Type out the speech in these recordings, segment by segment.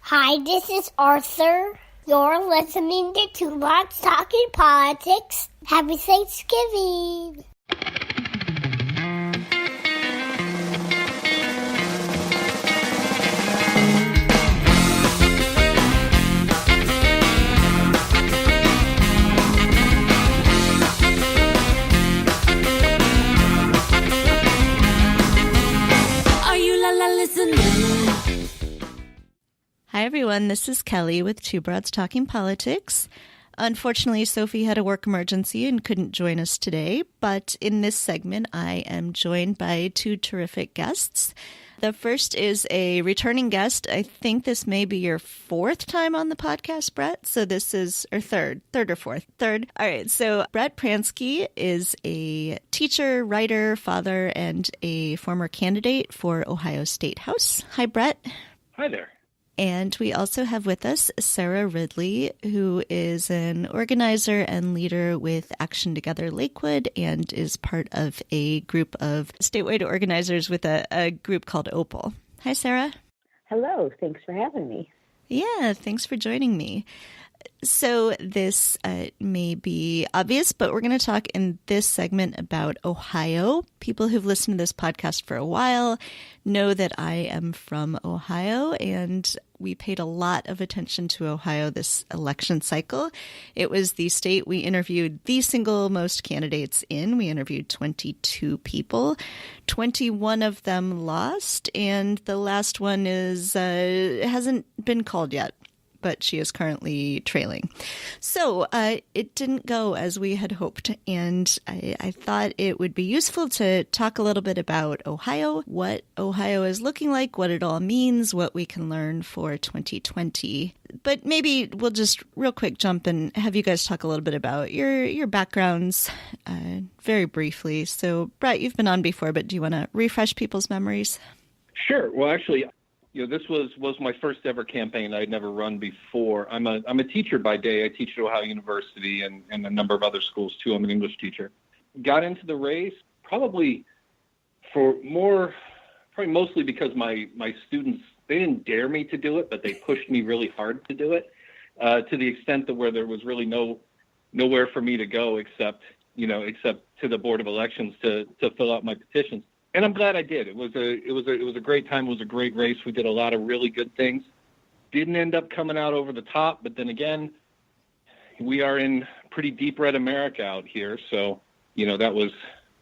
Hi, this is Arthur. You're listening to Two Lots Talking Politics. Happy Thanksgiving. Are you listening? Hi, everyone. This is Kelly with Two Broads Talking Politics. Unfortunately, Sophie had a work emergency and couldn't join us today, but in this segment, I am joined by two terrific guests. The first is a returning guest. I think this may be your fourth time on the podcast, Brett. So this is, or third or fourth? Third. All right. So Brett Pransky is a teacher, writer, father, and a former candidate for Ohio State House. Hi, Brett. Hi there. And we also have with us Sarah Ridley, who is an organizer and leader with Action Together Lakewood and is part of a group of statewide organizers with a group called Opal. Hi, Sarah. Hello. Thanks for having me. Yeah, thanks for joining me. So this may be obvious, but we're going to talk in this segment about Ohio. People who've listened to this podcast for a while know that I am from Ohio, and we paid a lot of attention to Ohio this election cycle. It was the state we interviewed the single most candidates in. We interviewed 22 people. 21 of them lost, and the last one hasn't been called yet, but she is currently trailing. So it didn't go as we had hoped, and I thought it would be useful to talk a little bit about Ohio, what Ohio is looking like, what it all means, what we can learn for 2020. But maybe we'll just real quick jump and have you guys talk a little bit about your backgrounds very briefly. So, Brett, you've been on before, but do you want to refresh people's memories? Sure. Well, actually, this was my first ever campaign. I'd never run before. I'm a teacher by day. I teach at Ohio University and a number of other schools too. I'm an English teacher. Got into the race probably mostly because my students, they didn't dare me to do it, but they pushed me really hard to do it, to the extent that where there was really nowhere for me to go except to the Board of Elections to fill out my petitions. And I'm glad I did. It was a great time. It was a great race. We did a lot of really good things. Didn't end up coming out over the top, but then again, we are in pretty deep red America out here. So, that was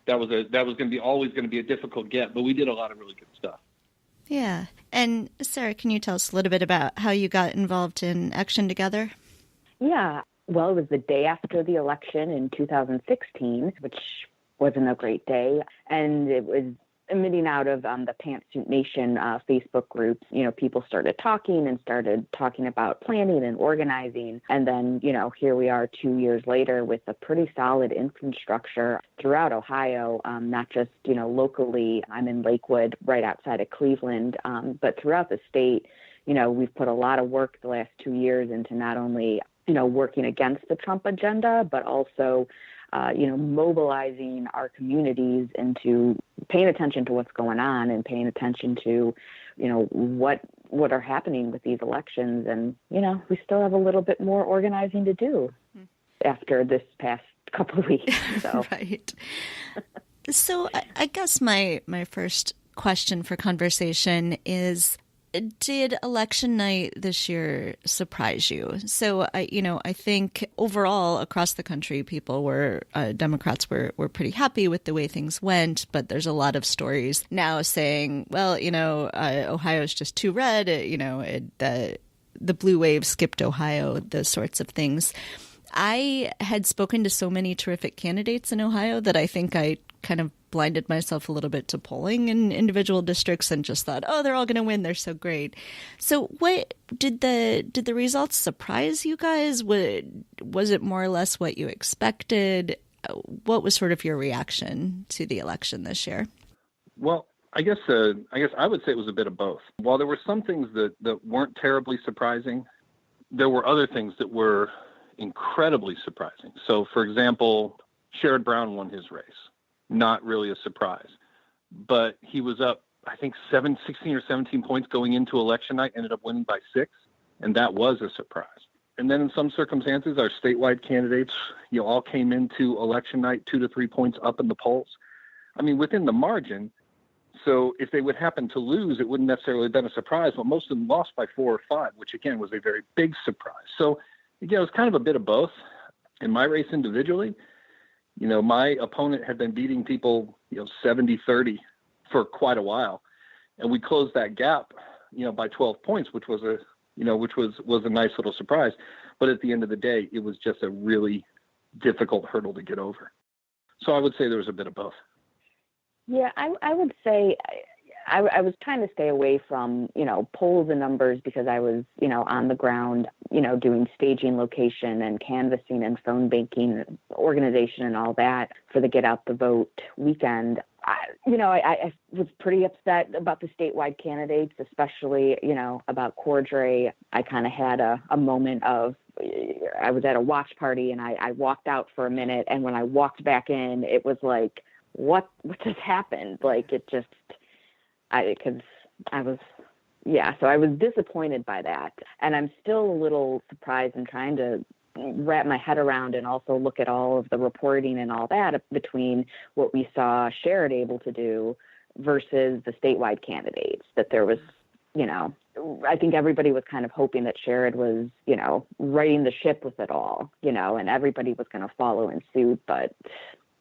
going to be always going to be a difficult get, but we did a lot of really good stuff. Yeah. And Sarah, can you tell us a little bit about how you got involved in Action Together? Yeah. Well, it was the day after the election in 2016, which wasn't a great day. And it was emitting out of the Pantsuit Nation Facebook groups. People started talking about planning and organizing. And then, here we are 2 years later with a pretty solid infrastructure throughout Ohio, not just, locally. I'm in Lakewood, right outside of Cleveland, but throughout the state. We've put a lot of work the last 2 years into not only, working against the Trump agenda, but also mobilizing our communities into paying attention to what's going on and paying attention to, what are happening with these elections. And, we still have a little bit more organizing to do after this past couple of weeks. So. Right. So I guess my first question for conversation is, did election night this year surprise you? So, I think overall across the country, people Democrats were pretty happy with the way things went, but there's a lot of stories now saying, well, Ohio's just too red, the blue wave skipped Ohio, those sorts of things. I had spoken to so many terrific candidates in Ohio that I think I kind of blinded myself a little bit to polling in individual districts and just thought, oh, they're all going to win. They're so great. So what did the results surprise you guys? Was it more or less what you expected? What was sort of your reaction to the election this year? Well, I guess I would say it was a bit of both. While there were some things that weren't terribly surprising, there were other things that were incredibly surprising. So, for example, Sherrod Brown won his race. Not really a surprise. But he was up, I think, 16 or 17 points going into election night, ended up winning by 6. And that was a surprise. And then in some circumstances, our statewide candidates, all came into election night 2 to 3 points up in the polls. I mean, within the margin. So if they would happen to lose, it wouldn't necessarily have been a surprise, but most of them lost by 4 or 5, which again was a very big surprise. So again, it was kind of a bit of both. In my race individually, my opponent had been beating people, 70-30 for quite a while. And we closed that gap, by 12 points, which was a nice little surprise. But at the end of the day, it was just a really difficult hurdle to get over. So I would say there was a bit of both. Yeah, I would say I was trying to stay away from, polls and numbers because I was, on the ground, doing staging location and canvassing and phone banking organization and all that for the Get Out the Vote weekend. I was pretty upset about the statewide candidates, especially, about Cordray. I kind of had a moment of, I was at a watch party and I walked out for a minute. And when I walked back in, it was like, what just happened? Like it just, so I was disappointed by that. And I'm still a little surprised and trying to wrap my head around and also look at all of the reporting and all that between what we saw Sherrod able to do versus the statewide candidates, that there was, I think everybody was kind of hoping that Sherrod was, righting the ship with it all, and everybody was going to follow in suit, but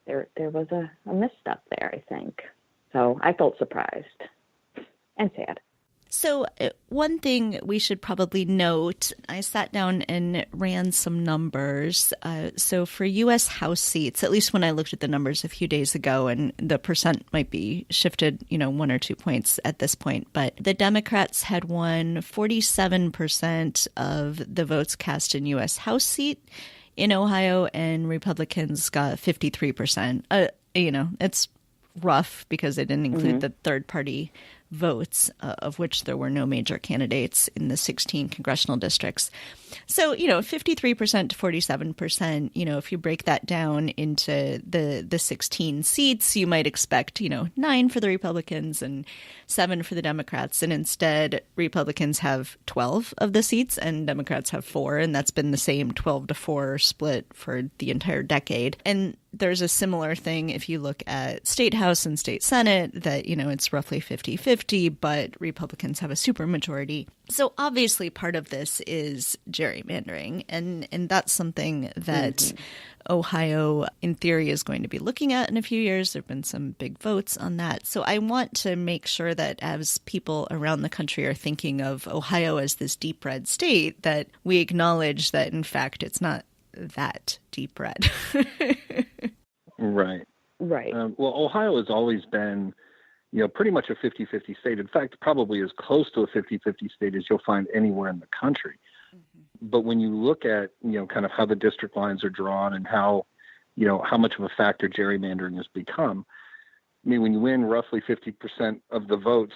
there was a misstep there, I think. So I felt surprised and sad. So one thing we should probably note, I sat down and ran some numbers. So for U.S. House seats, at least when I looked at the numbers a few days ago, and the percent might be shifted, 1 or 2 points at this point, but the Democrats had won 47% of the votes cast in U.S. House seat in Ohio, and Republicans got 53%. It's rough because they didn't include the third-party votes, of which there were no major candidates in the 16 congressional districts. So, 53% to 47%, if you break that down into the 16 seats, you might expect, 9 for the Republicans and 7 for the Democrats. And instead, Republicans have 12 of the seats and Democrats have 4. And that's been the same 12-4 split for the entire decade. And there's a similar thing if you look at state house and state senate that, it's roughly 50-50, but Republicans have a supermajority. So obviously part of this is gerrymandering, and that's something that Ohio, in theory, is going to be looking at in a few years. There have been some big votes on that. So I want to make sure that as people around the country are thinking of Ohio as this deep red state, that we acknowledge that, in fact, it's not that deep red. Right. Well, Ohio has always been, pretty much a 50-50 state. In fact, probably as close to a 50-50 state as you'll find anywhere in the country. But when you look at, kind of how the district lines are drawn and how much of a factor gerrymandering has become, I mean, when you win roughly 50% of the votes,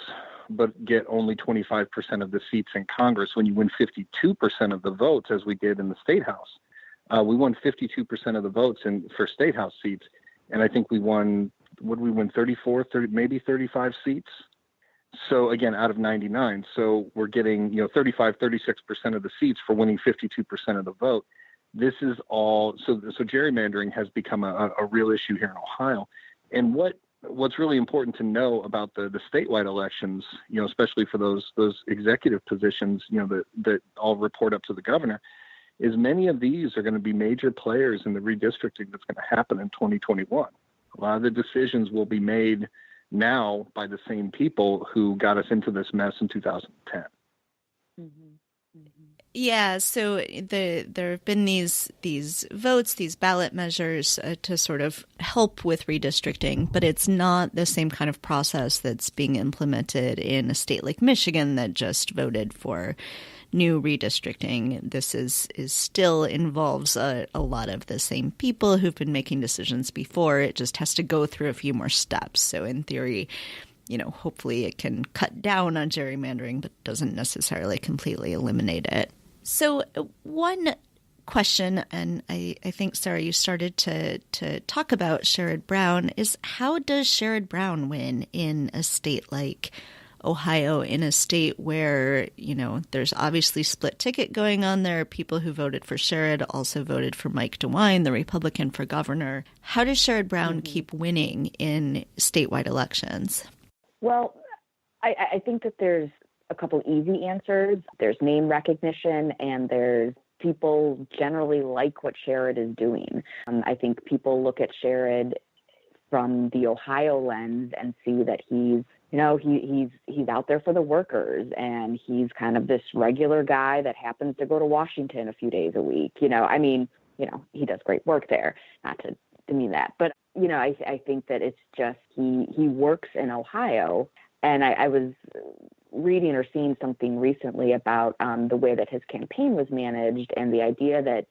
but get only 25% of the seats in Congress, when you win 52% of the votes, as we did in the state house, we won 52% of the votes for state house seats. And I think we won, we win 34, 30, maybe 35 seats. So again, out of 99. So we're getting, 35, 36% of the seats for winning 52% of the vote. This is all, so gerrymandering has become a real issue here in Ohio. And what's really important to know about the statewide elections, especially for those executive positions, that all report up to the governor, is many of these are going to be major players in the redistricting that's going to happen in 2021. A lot of the decisions will be made now by the same people who got us into this mess in 2010. Yeah, so there have been these votes, these ballot measures to sort of help with redistricting, but it's not the same kind of process that's being implemented in a state like Michigan that just voted for new redistricting. This is still involves a lot of the same people who've been making decisions before. It just has to go through a few more steps. So in theory, hopefully it can cut down on gerrymandering, but doesn't necessarily completely eliminate it. So one question, and I think, Sarah, you started to talk about Sherrod Brown, is how does Sherrod Brown win in a state like Ohio in a state where, there's obviously split ticket going on there. People who voted for Sherrod also voted for Mike DeWine, the Republican for governor. How does Sherrod Brown keep winning in statewide elections? Well, I think that there's a couple easy answers. There's name recognition, and there's people generally like what Sherrod is doing. I think people look at Sherrod from the Ohio lens and see that he's out there for the workers, and he's kind of this regular guy that happens to go to Washington a few days a week. He does great work there, not to demean that. But, I think that it's just he works in Ohio. And I was reading or seeing something recently about the way that his campaign was managed, and the idea that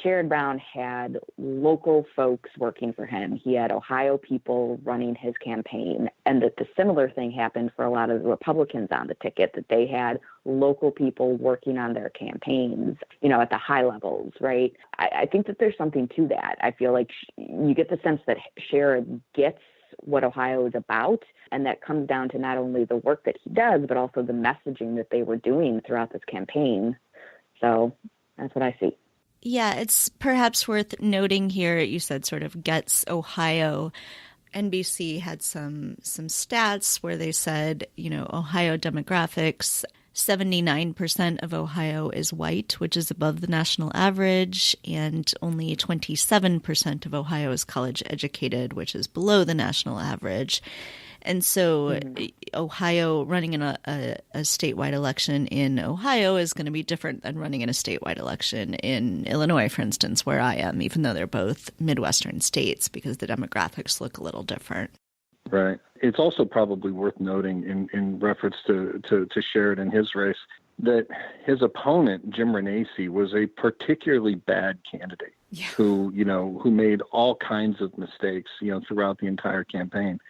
Sherrod Brown had local folks working for him. He had Ohio people running his campaign, and that the similar thing happened for a lot of the Republicans on the ticket, that they had local people working on their campaigns, at the high levels, right? I think that there's something to that. I feel like you get the sense that Sherrod gets what Ohio is about, and that comes down to not only the work that he does, but also the messaging that they were doing throughout this campaign. So that's what I see. Yeah, it's perhaps worth noting here, you said sort of gets Ohio. NBC had some stats where they said, Ohio demographics, 79% of Ohio is white, which is above the national average, and only 27% of Ohio is college educated, which is below the national average. And so Ohio, running in a statewide election in Ohio is going to be different than running in a statewide election in Illinois, for instance, where I am, even though they're both Midwestern states, because the demographics look a little different. Right. It's also probably worth noting in reference to Sherrod and his race that his opponent, Jim Renacci, was a particularly bad candidate who made all kinds of mistakes, throughout the entire campaign.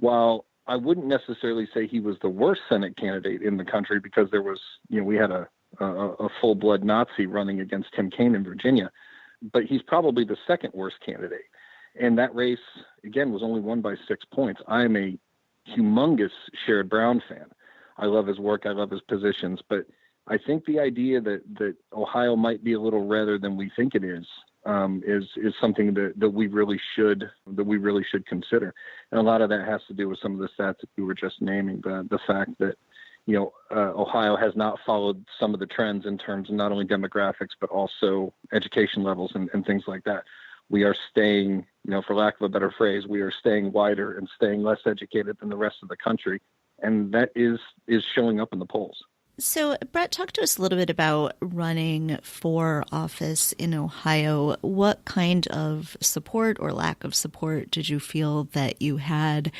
While I wouldn't necessarily say he was the worst Senate candidate in the country, because there was, we had a full-blood Nazi running against Tim Kaine in Virginia, but he's probably the second worst candidate. And that race, again, was only won by 6 points. I am a humongous Sherrod Brown fan. I love his work. I love his positions. But I think the idea that Ohio might be a little redder than we think it is something that we really should consider. And a lot of that has to do with some of the stats that you were just naming, the fact that Ohio has not followed some of the trends in terms of not only demographics but also education levels and things like that. We are staying, for lack of a better phrase, we are staying wider and staying less educated than the rest of the country, and that is showing up in the polls. So, Brett, talk to us a little bit about running for office in Ohio. What kind of support or lack of support did you feel that you had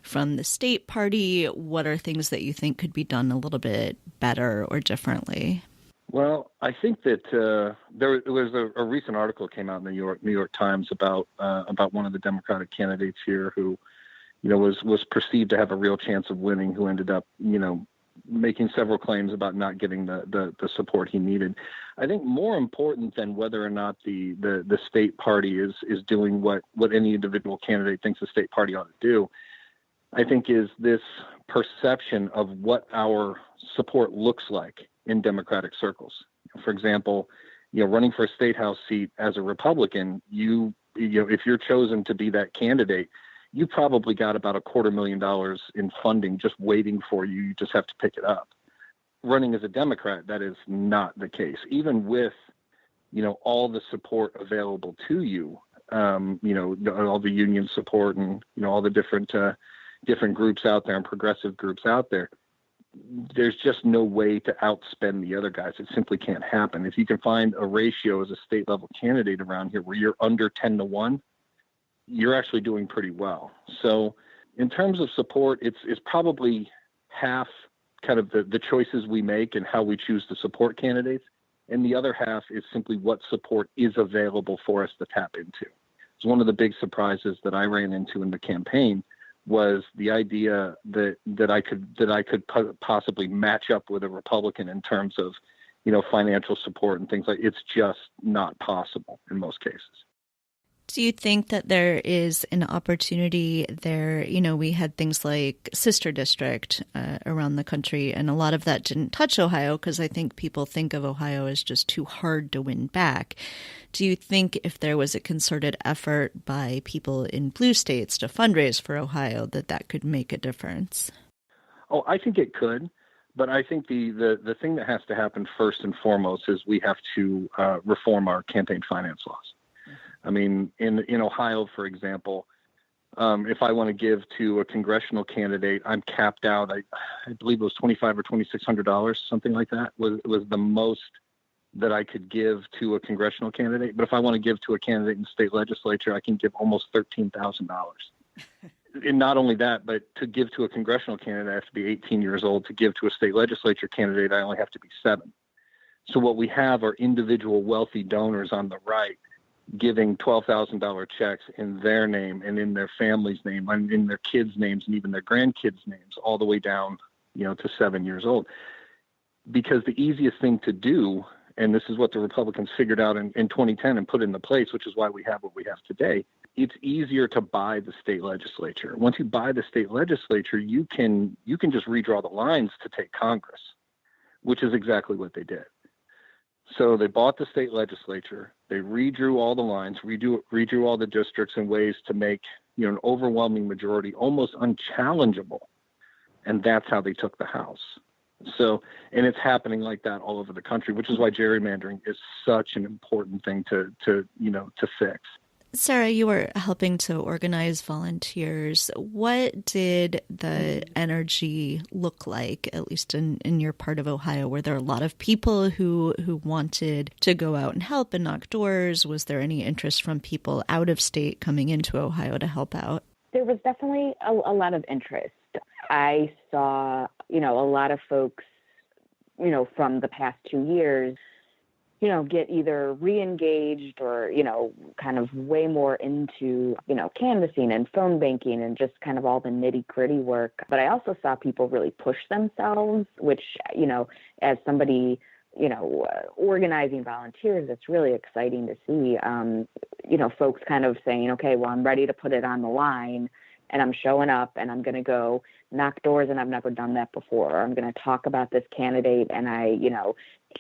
from the state party? What are things that you think could be done a little bit better or differently? Well, I think that there was a recent article came out in the New York Times about one of the Democratic candidates here who, was perceived to have a real chance of winning, who ended up, making several claims about not getting the support he needed. I think more important than whether or not the state party is doing what any individual candidate thinks the state party ought to do, I think is this perception of what our support looks like in Democratic circles. For example, running for a state house seat as a Republican, if you're chosen to be that candidate, you probably got about $250,000 in funding just waiting for you. You just have to pick it up. Running as a Democrat, that is not the case. Even with, all the support available to you, all the union support and, all the different groups out there and progressive groups out there, there's just no way to outspend the other guys. It simply can't happen. If you can find a ratio as a state level candidate around here where you're under 10-1, you're actually doing pretty well. So in terms of support, it's probably half kind of the choices we make and how we choose to support candidates. And the other half is simply what support is available for us to tap into. It's one of the big surprises that I ran into in the campaign was the idea that I could possibly match up with a Republican in terms of, financial support and things like. It's just not possible in most cases. Do you think that there is an opportunity there? You know, we had things like Sister District around the country, and a lot of that didn't touch Ohio because I think people think of Ohio as just too hard to win back. Do you think if there was a concerted effort by people in blue states to fundraise for Ohio, that could make a difference? Oh, I think it could. But I think the thing that has to happen first and foremost is we have to reform our campaign finance laws. I mean, in Ohio, for example, if I want to give to a congressional candidate, I'm capped out. I believe it was $2,500 or $2,600, something like that. Was the most that I could give to a congressional candidate. But if I want to give to a candidate in the state legislature, I can give almost $13,000. And not only that, but to give to a congressional candidate, I have to be 18 years old. To give to a state legislature candidate, I only have to be 7. So what we have are individual wealthy donors on the right giving $12,000 checks in their name and in their family's name and in their kids' names and even their grandkids' names, all the way down, to 7 years old. Because the easiest thing to do, and this is what the Republicans figured out in 2010 and put into place, which is why we have what we have today, it's easier to buy the state legislature. Once you buy the state legislature, you can just redraw the lines to take Congress, which is exactly what they did. So they bought the state legislature, they redrew all the lines, redrew all the districts in ways to make an overwhelming majority almost unchallengeable, and that's how they took the House. So, and it's happening like that all over the country, which is why gerrymandering is such an important thing to fix. Sarah, you were helping to organize volunteers. What did the energy look like, at least in your part of Ohio? Were there a lot of people who wanted to go out and help and knock doors? Was there any interest from people out of state coming into Ohio to help out? There was definitely a lot of interest. I saw, a lot of folks, from the past 2 years, get either re-engaged or, kind of way more into, canvassing and phone banking and just kind of all the nitty-gritty work. But I also saw people really push themselves, which, as somebody, organizing volunteers, it's really exciting to see, folks kind of saying, okay, well, I'm ready to put it on the line and I'm showing up and I'm going to go knock doors and I've never done that before. Or I'm going to talk about this candidate and I,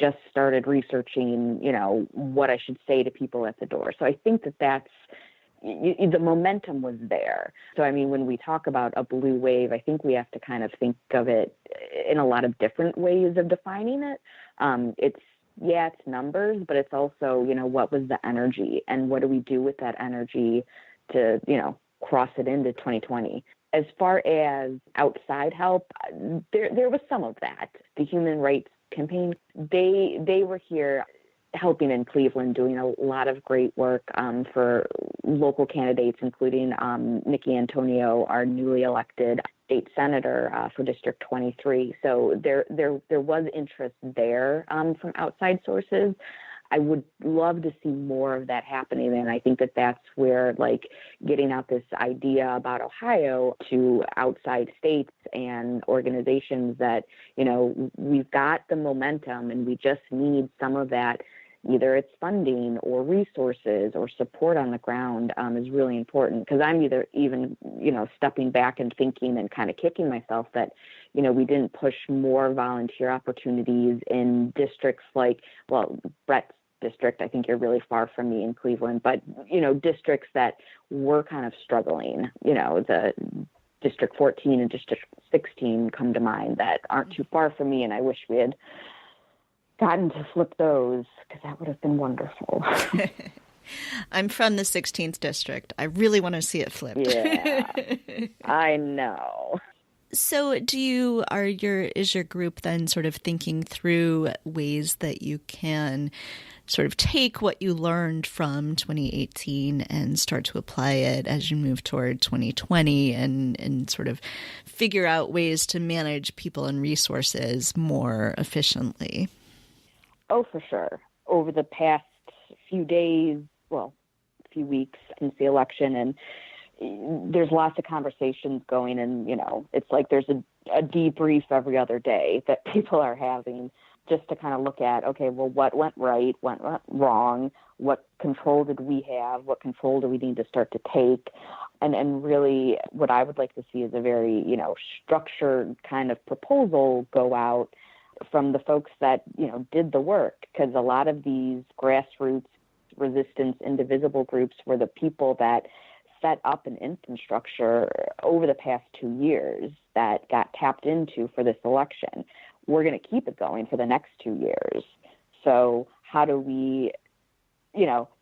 just started researching, what I should say to people at the door. So I think that's the momentum was there. So, I mean, when we talk about a blue wave, I think we have to kind of think of it in a lot of different ways of defining it. It's numbers, but it's also, what was the energy and what do we do with that energy to, cross it into 2020. As far as outside help, there was some of that. The Human Rights Campaign, they were here helping in Cleveland, doing a lot of great work for local candidates, including Nikki Antonio, our newly elected state senator for District 23. So there was interest there from outside sources. I would love to see more of that happening. And I think that's where, getting out this idea about Ohio to outside states and organizations that, we've got the momentum and we just need some of that, either it's funding or resources or support on the ground is really important. Because I'm even stepping back and thinking and kind of kicking myself that, we didn't push more volunteer opportunities in districts like, Brett's district, I think you're really far from me in Cleveland, but, districts that were kind of struggling, the District 14 and District 16 come to mind that aren't too far from me. And I wish we had gotten to flip those because that would have been wonderful. I'm from the 16th district. I really want to see it flipped. Yeah, I know. So is your group then sort of thinking through ways that you can sort of take what you learned from 2018 and start to apply it as you move toward 2020 and sort of figure out ways to manage people and resources more efficiently? Oh, for sure. Over the past few days, few weeks since the election, and there's lots of conversations going, and it's like there's a debrief every other day that people are having. just to kind of look at, okay, well, what went right, what went wrong, what control did we have, what control do we need to start to take, and really what I would like to see is a very, structured kind of proposal go out from the folks that, did the work, because a lot of these grassroots resistance indivisible groups were the people that set up an infrastructure over the past 2 years that got tapped into for this election. We're going to keep it going for the next 2 years. So how do we,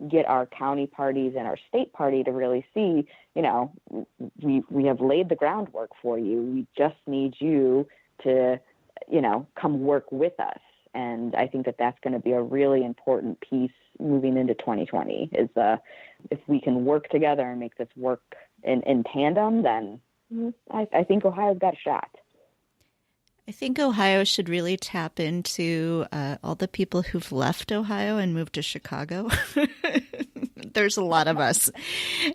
get our county parties and our state party to really see, we have laid the groundwork for you. We just need you to, come work with us. And I think that that's going to be a really important piece moving into 2020 is if we can work together and make this work in tandem, then I think Ohio's got a shot. I think Ohio should really tap into all the people who've left Ohio and moved to Chicago. There's a lot of us.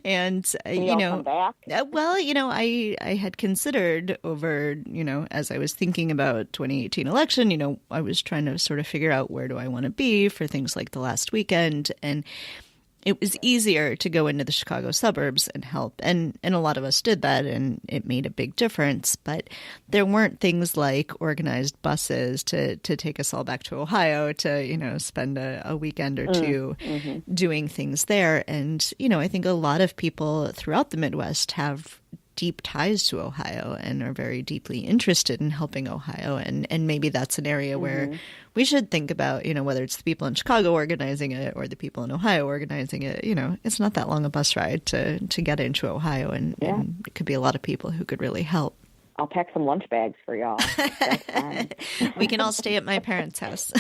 And, come back? I had considered over, as I was thinking about 2018 election, I was trying to sort of figure out where do I want to be for things like the last weekend. And it was easier to go into the Chicago suburbs and help. And a lot of us did that, and it made a big difference. But there weren't things like organized buses to take us all back to Ohio to, spend a weekend or two doing things there. And, I think a lot of people throughout the Midwest have deep ties to Ohio and are very deeply interested in helping Ohio. And maybe that's an area where we should think about, whether it's the people in Chicago organizing it or the people in Ohio organizing it, it's not that long a bus ride to get into Ohio. And it could be a lot of people who could really help. I'll pack some lunch bags for y'all. That's fine. We can all stay at my parents' house.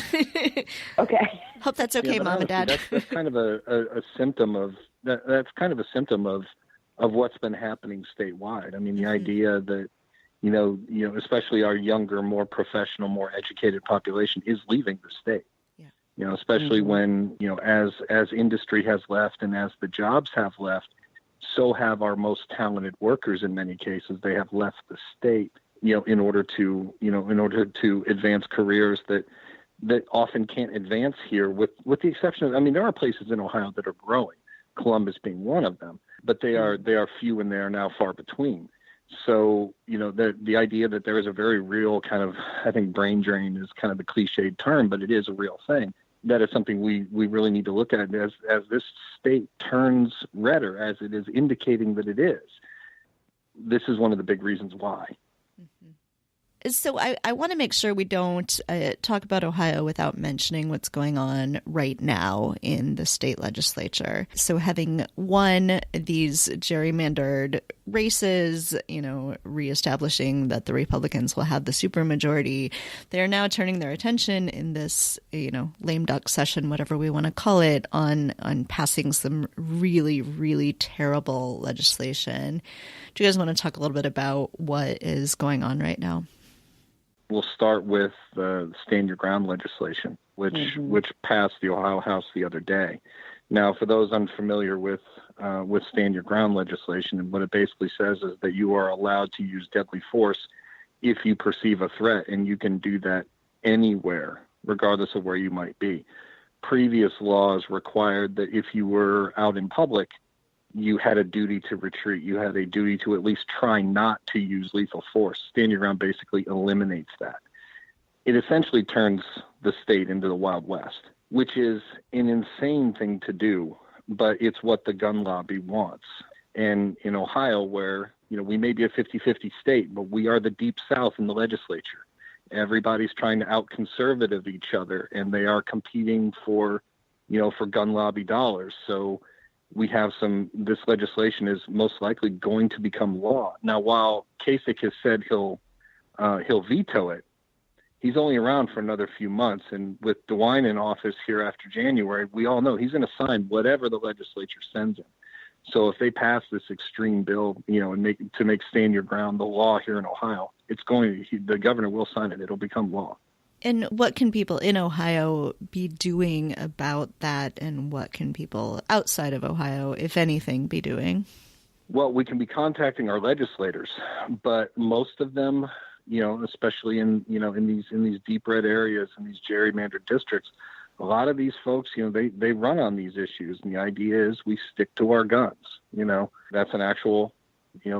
Okay. Hope that's okay, Mom and Dad. That's kind of a symptom of that's kind of a symptom of what's been happening statewide. I mean, the idea that, especially our younger, more professional, more educated population is leaving the state. Yeah. Especially when, as industry has left and as the jobs have left, so have our most talented workers in many cases. They have left the state, in order to advance careers that often can't advance here with the exception of, there are places in Ohio that are growing, Columbus being one of them, but they are few and they are now far between. So, the idea that there is a very real kind of, I think brain drain is kind of the cliched term, but it is a real thing. That is something we really need to look at as this state turns redder, as it is indicating that it is. This is one of the big reasons why. So I want to make sure we don't talk about Ohio without mentioning what's going on right now in the state legislature. So having won these gerrymandered races, reestablishing that the Republicans will have the supermajority, they're now turning their attention in this, lame duck session, whatever we want to call it, on passing some really, really terrible legislation. Do you guys want to talk a little bit about what is going on right now? We'll start with the Stand Your Ground legislation, which passed the Ohio House the other day. Now, for those unfamiliar with Stand Your Ground legislation, and what it basically says is that you are allowed to use deadly force if you perceive a threat, and you can do that anywhere, regardless of where you might be. Previous laws required that if you were out in public, you had a duty to retreat. You had a duty to at least try not to use lethal force. Stand Your Ground basically eliminates that. It essentially turns the state into the Wild West, which is an insane thing to do, but it's what the gun lobby wants. And in Ohio, where, we may be a 50-50 state, but we are the deep South in the legislature. Everybody's trying to out-conservative each other, and they are competing for gun lobby dollars. So we have this legislation is most likely going to become law. Now, while Kasich has said he'll veto it, he's only around for another few months. And with DeWine in office here after January, we all know he's going to sign whatever the legislature sends him. So if they pass this extreme bill, and make Stand Your Ground the law here in Ohio, the governor will sign it. It'll become law. And what can people in Ohio be doing about that? And what can people outside of Ohio, if anything, be doing? Well, we can be contacting our legislators, but most of them, especially in these deep red areas and these gerrymandered districts. A lot of these folks, they run on these issues, and the idea is we stick to our guns. That's an actual,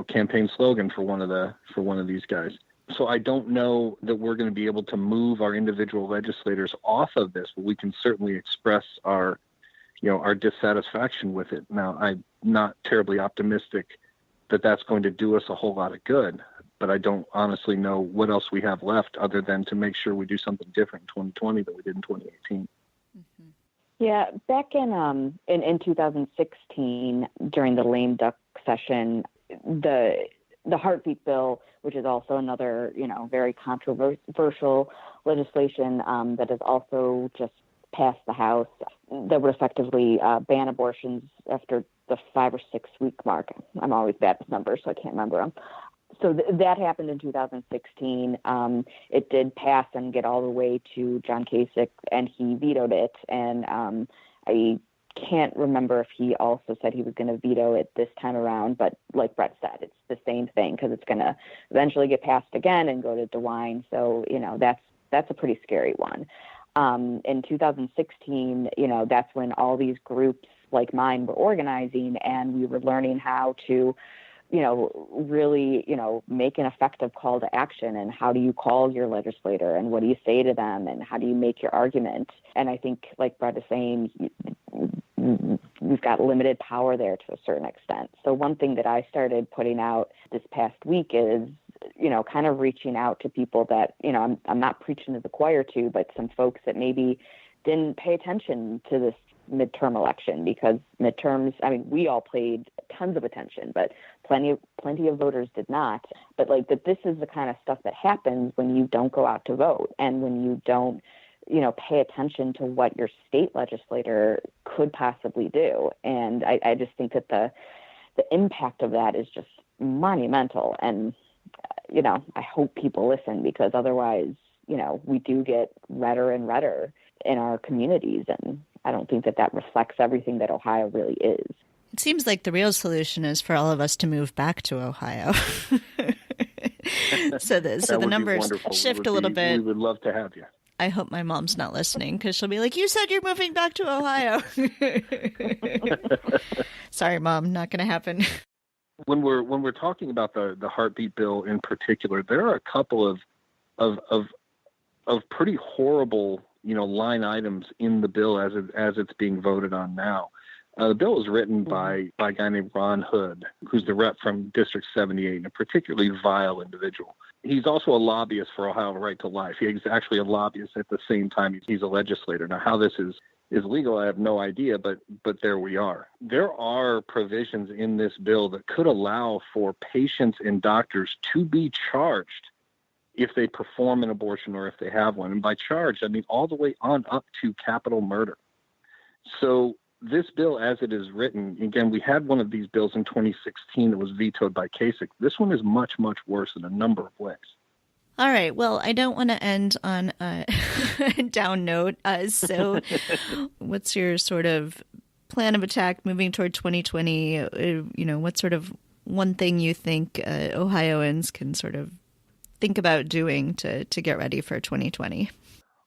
campaign slogan for one of these guys. So I don't know that we're going to be able to move our individual legislators off of this, but we can certainly express our dissatisfaction with it. Now, I'm not terribly optimistic that that's going to do us a whole lot of good, but I don't honestly know what else we have left other than to make sure we do something different in 2020 than we did in 2018. Mm-hmm. Yeah, back in 2016, during the lame duck session, the heartbeat bill, which is also another, very controversial legislation that has also just passed the House, that would effectively ban abortions after the 5 or 6 week mark. I'm always bad with numbers, so I can't remember them. So that happened in 2016. It did pass and get all the way to John Kasich, and he vetoed it. And I can't remember if he also said he was going to veto it this time around. But like Brett said, it's the same thing because it's going to eventually get passed again and go to DeWine. So, that's a pretty scary one. In 2016, that's when all these groups like mine were organizing, and we were learning how to really, make an effective call to action, and how do you call your legislator, and what do you say to them, and how do you make your argument? And I think, like Brett is saying, we've got limited power there to a certain extent. So one thing that I started putting out this past week is, kind of reaching out to people that, I'm not preaching to the choir to, but some folks that maybe didn't pay attention to this midterm election, because midterms, we all paid tons of attention, but plenty of voters did not. But that this is the kind of stuff that happens when you don't go out to vote, and when you don't, pay attention to what your state legislator could possibly do. And I just think that the impact of that is just monumental. And, I hope people listen, because otherwise, we do get redder and redder in our communities. And I don't think that reflects everything that Ohio really is. It seems like the real solution is for all of us to move back to Ohio. so the numbers shift a little bit. We would love to have you. I hope my mom's not listening, because she'll be like, "You said you're moving back to Ohio." Sorry, Mom, not going to happen. When we're talking about the heartbeat bill in particular, there are a couple of pretty horrible line items in the bill as it's being voted on now. The bill was written by a guy named Ron Hood, who's the rep from District 78, and a particularly vile individual. He's also a lobbyist for Ohio Right to Life. He's actually a lobbyist at the same time he's a legislator. Now, how this is legal, I have no idea, but there we are. There are provisions in this bill that could allow for patients and doctors to be charged if they perform an abortion or if they have one. And by charge, I mean all the way on up to capital murder. So this bill, as it is written, again, we had one of these bills in 2016 that was vetoed by Kasich. This one is much, much worse in a number of ways. All right. Well, I don't want to end on a down note. So what's your sort of plan of attack moving toward 2020? What sort of one thing you think Ohioans can sort of think about doing to get ready for 2020?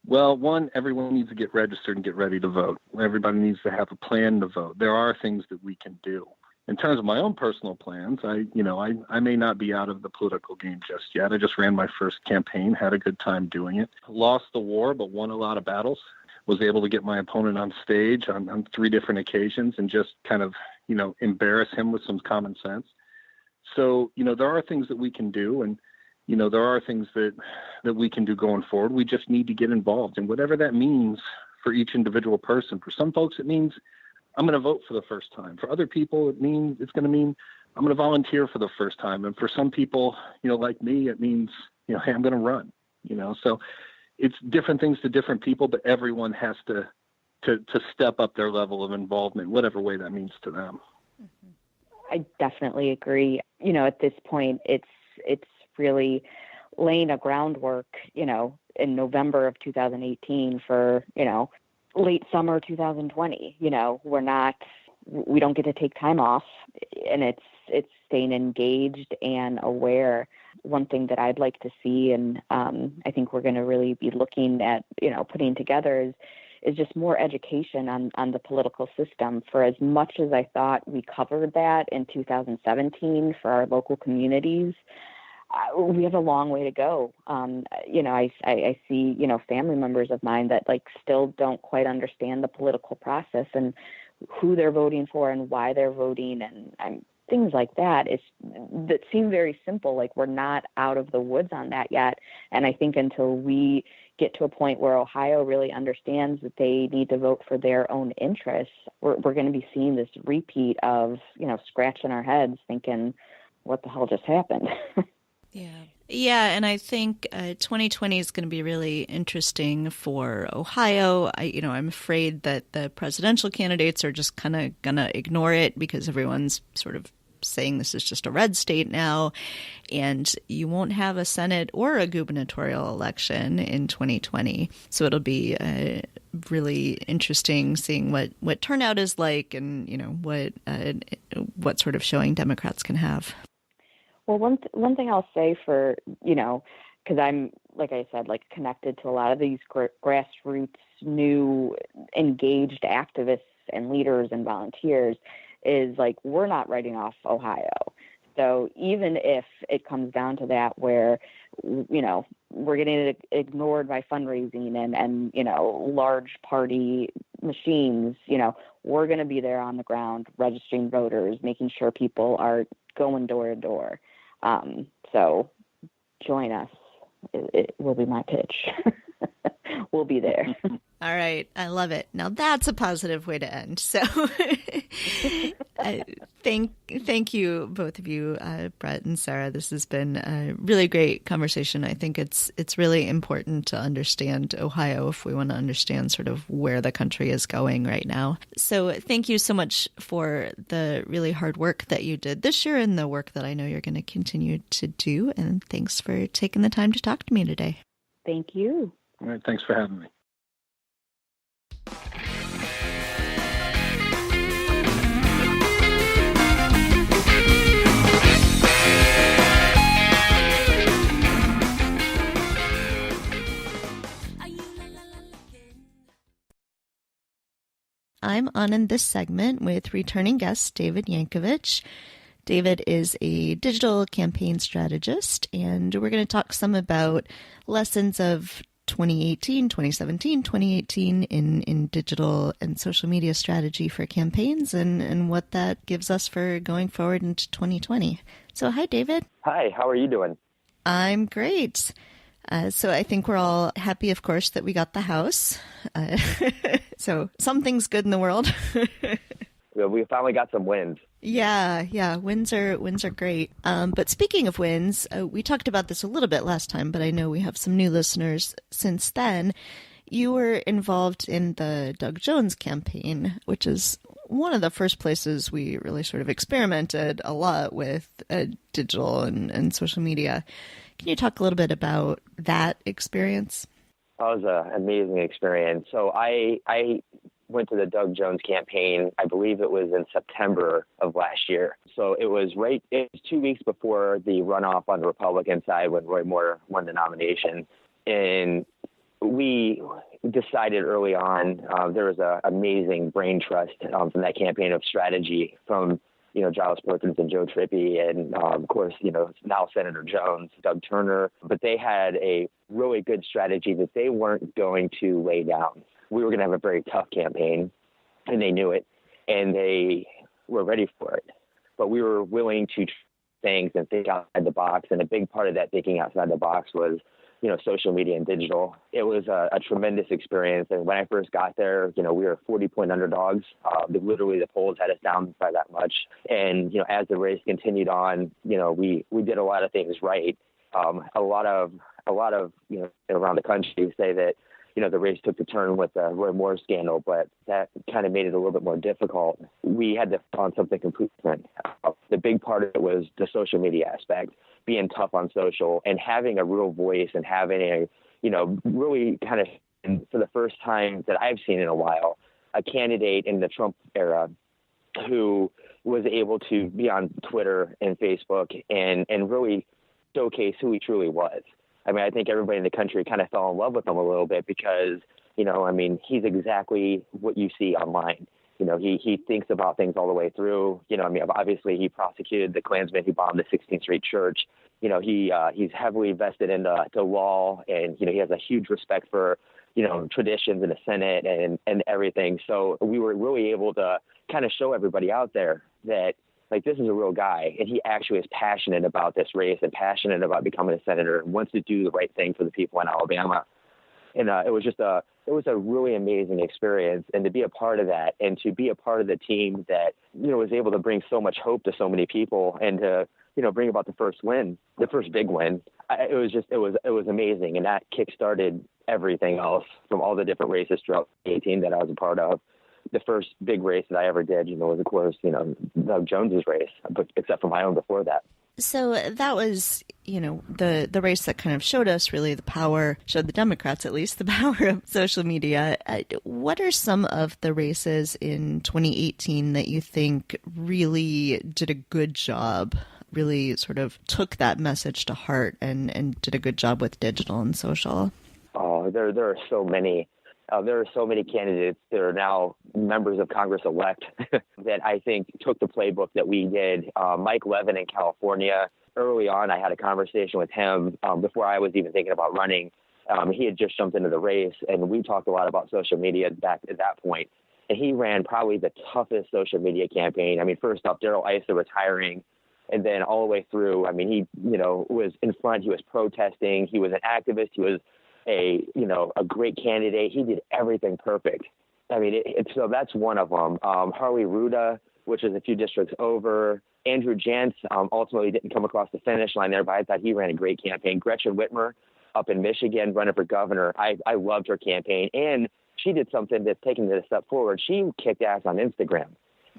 Well, one, everyone needs to get registered and get ready to vote. Everybody needs to have a plan to vote. There are things that we can do. In terms of my own personal plans, I may not be out of the political game just yet. I just ran my first campaign, had a good time doing it. Lost the war, but won a lot of battles. Was able to get my opponent on stage on 3 different occasions and just kind of, embarrass him with some common sense. So, there are things that we can do, and there are things that we can do going forward. We just need to get involved, and whatever that means for each individual person. For some folks, it means I'm going to vote for the first time. For other people, it's going to mean I'm going to volunteer for the first time. And for some people, like me, it means, hey, I'm going to run, so it's different things to different people, but everyone has to step up their level of involvement, whatever way that means to them. I definitely agree. At this point, it's really laying a groundwork, in November of 2018 for, late summer 2020. We don't get to take time off, and it's staying engaged and aware. one thing that I'd like to see, and I think we're going to really be looking at, putting together is just more education on the political system. For as much as I thought we covered that in 2017 for our local communities, we have a long way to go. I see, family members of mine that still don't quite understand the political process and who they're voting for and why they're voting, and things like that. That seem very simple. Like, we're not out of the woods on that yet. And I think until we get to a point where Ohio really understands that they need to vote for their own interests, we're going to be seeing this repeat of, scratching our heads thinking, what the hell just happened? Yeah, and I think 2020 is going to be really interesting for Ohio. I'm afraid that the presidential candidates are just kind of going to ignore it because everyone's sort of saying this is just a red state now, and you won't have a Senate or a gubernatorial election in 2020. So it'll be really interesting seeing what turnout is like, and what sort of showing Democrats can have. Well, one thing I'll say for, because I'm, like I said, connected to a lot of these grassroots, new engaged activists and leaders and volunteers, is we're not writing off Ohio. So even if it comes down to that, where, we're getting ignored by fundraising and large party machines, we're going to be there on the ground registering voters, making sure people are going door to door. So join us. It will be my pitch. We'll be there. All right. I love it. Now that's a positive way to end. So thank you, both of you, Brett and Sarah. This has been a really great conversation. I think it's really important to understand Ohio if we want to understand sort of where the country is going right now. So thank you so much for the really hard work that you did this year and the work that I know you're going to continue to do. And thanks for taking the time to talk to me today. Thank you. All right. Thanks for having me. I'm on in this segment with returning guest David Yankovich. David is a digital campaign strategist, and we're going to talk some about lessons of 2018, 2017, 2018 in digital and social media strategy for campaigns and what that gives us for going forward into 2020. So hi, David. Hi, how are you doing? I'm great. So I think we're all happy, of course, that we got the house. So something's good in the world. We finally got some wins. Yeah. Wins are great. But speaking of wins, we talked about this a little bit last time, but I know we have some new listeners since then. You were involved in the Doug Jones campaign, which is one of the first places we really sort of experimented a lot with digital and social media. Can you talk a little bit about that experience? That was an amazing experience. So I went to the Doug Jones campaign, I believe it was in September of last year. So it was 2 weeks before the runoff on the Republican side when Roy Moore won the nomination. And we decided early on, there was an amazing brain trust from that campaign of strategy from, Giles Perkins and Joe Trippi and, of course, now Senator Jones, Doug Turner. But they had a really good strategy that they weren't going to lay down. We were going to have a very tough campaign, and they knew it, and they were ready for it. But we were willing to try things and think outside the box, and a big part of that thinking outside the box was, social media and digital. It was a tremendous experience, and when I first got there, we were 40-point underdogs. Literally, the polls had us down by that much. And, as the race continued on, we did a lot of things right. A lot of around the country say that, the race took a turn with the Roy Moore scandal, but that kind of made it a little bit more difficult. We had to find something completely different. The big part of it was the social media aspect, being tough on social and having a real voice and having a, really kind of, for the first time that I've seen in a while, a candidate in the Trump era who was able to be on Twitter and Facebook and really showcase who he truly was. I mean, I think everybody in the country kind of fell in love with him a little bit because, I mean, he's exactly what you see online. He thinks about things all the way through. I mean, obviously he prosecuted the Klansmen who bombed the 16th Street Church. He's heavily vested in the law, and, he has a huge respect for, traditions in the Senate and everything. So we were really able to kind of show everybody out there that, like, this is a real guy, and he actually is passionate about this race and passionate about becoming a senator and wants to do the right thing for the people in Alabama. And it was a really amazing experience, and to be a part of that and to be a part of the team that, was able to bring so much hope to so many people and to, bring about the first big win. It was amazing. And that kickstarted everything else from all the different races throughout 2018 that I was a part of. The first big race that I ever did, was of course, Doug Jones's race, but except for my own before that. So that was, the race that kind of showed the Democrats at least, the power of social media. What are some of the races in 2018 that you think really did a good job, really sort of took that message to heart and did a good job with digital and social? Oh, there are so many. There are so many candidates that are now members of Congress-elect that I think took the playbook that we did. Mike Levin in California, early on, I had a conversation with him before I was even thinking about running. He had just jumped into the race, and we talked a lot about social media back at that point. And he ran probably the toughest social media campaign. I mean, first off, Darrell Issa retiring, and then all the way through, I mean, he, was in front. He was protesting. He was an activist. He was a great candidate. He did everything perfect. I mean, so that's one of them. Harley Ruda, which is a few districts over. Andrew Jantz ultimately didn't come across the finish line there, but I thought he ran a great campaign. Gretchen Whitmer up in Michigan running for governor. I loved her campaign. And she did something that's taken it a step forward. She kicked ass on Instagram.